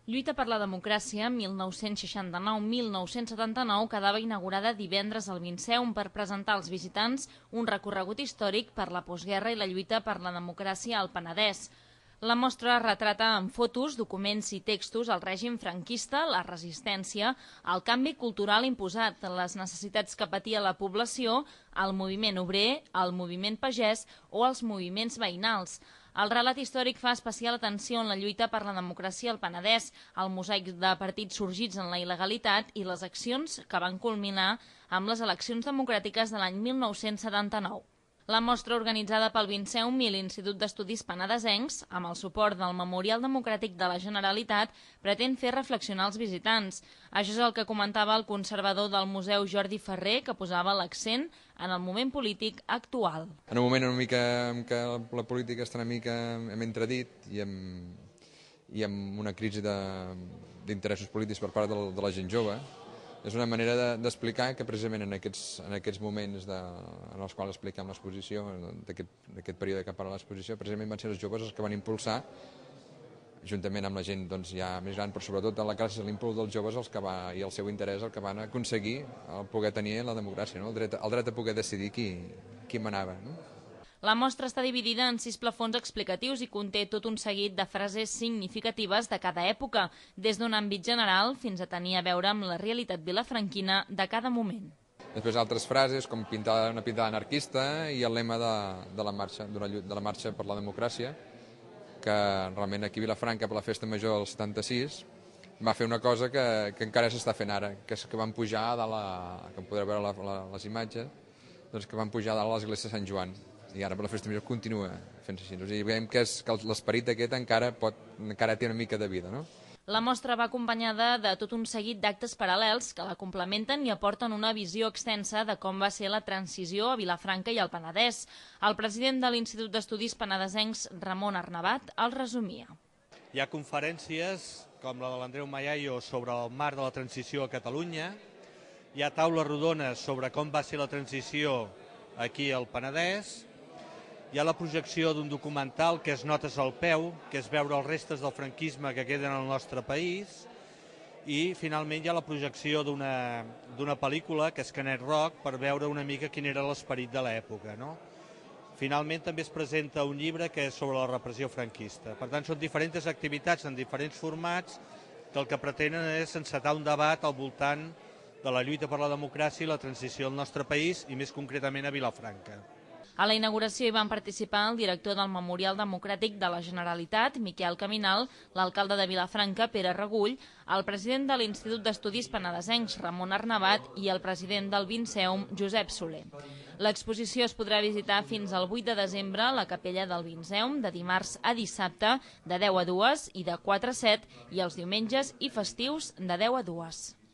Lluita per la democràcia 1969-1979 quedava inaugurada divendres al Vinceum per presentar als visitants un recorregut històric per la postguerra i la lluita per la democràcia al Penedès. La mostra retrata amb fotos, documents i textos el règim franquista, la resistència, el canvi cultural imposat, les necessitats que patia la població, el moviment obrer, el moviment pagès o els moviments veïnals. El relat històric fa especial atenció en la lluita per la democràcia al Penedès, el mosaic de partits sorgits en la il·legalitat i les accions que van culminar amb les eleccions democràtiques de l'any 1979. La mostra, organitzada pel Vinceum i l'Institut d'Estudis Penedesencs, amb el suport del Memorial Democràtic de la Generalitat, pretén fer reflexionar els visitants. Això és el que comentava el conservador del museu Jordi Ferrer, que posava l'accent en el moment polític actual. En un moment una mica en què la política està una mica hem entredit i amb una crisi d'interessos polítics per part de la gent jove, és una manera d'explicar que precisament en aquests moments en els quals expliquem l'exposició, d'aquest període que parla l'exposició, precisament van ser els joves els que van impulsar, juntament amb la gent ja més gran, però sobretot gràcies a l'impuls dels joves i el seu interès el que van aconseguir poder tenir la democràcia, el dret a poder decidir qui manava. La mostra està dividida en 6 plafons explicatius i conté tot un seguit de frases significatives de cada època, des d'un àmbit general fins a tenir a veure amb la realitat vilafranquina de cada moment. Després altres frases com una pintada anarquista i el lema de la marxa per la democràcia, que realment aquí a Vilafranca, per la festa major del 76, va fer una cosa que encara s'està fent ara, que és que van pujar a dalt, com podreu veure les imatges, doncs que van pujar a dalt a l'església de Sant Joan. I ara per la festa major continua fent-se així. O sigui, veiem que l'esperit aquest encara té una mica de vida, no? La mostra va acompanyada de tot un seguit d'actes paral·lels que la complementen i aporten una visió extensa de com va ser la transició a Vilafranca i al Penedès. El president de l'Institut d'Estudis Penedesencs, Ramon Arnabat, el resumia. Hi ha conferències com la de l'Andreu Mayayo sobre el marc de la transició a Catalunya, hi ha taules rodones sobre com va ser la transició aquí al Penedès, hi ha la projecció d'un documental que és Notes al peu, que és veure els restes del franquisme que queden al nostre país, i finalment hi ha la projecció d'una pel·lícula, que és Canet Rock, per veure una mica quin era l'esperit de l'època. Finalment també es presenta un llibre que és sobre la repressió franquista. Per tant, són diferents activitats en diferents formats que el que pretenen és encetar un debat al voltant de la lluita per la democràcia i la transició al nostre país, i més concretament a Vilafranca. A la inauguració hi van participar el director del Memorial Democràtic de la Generalitat, Miquel Caminal, l'alcalde de Vilafranca, Pere Regull, el president de l'Institut d'Estudis Penedesencs, Ramon Arnabat, i el president del Vinceum, Josep Soler. L'exposició es podrà visitar fins al 8 de desembre a la capella del Vinceum, de dimarts a dissabte, de 10 a 2 i de 4 a 7, i els diumenges i festius de 10 a 2.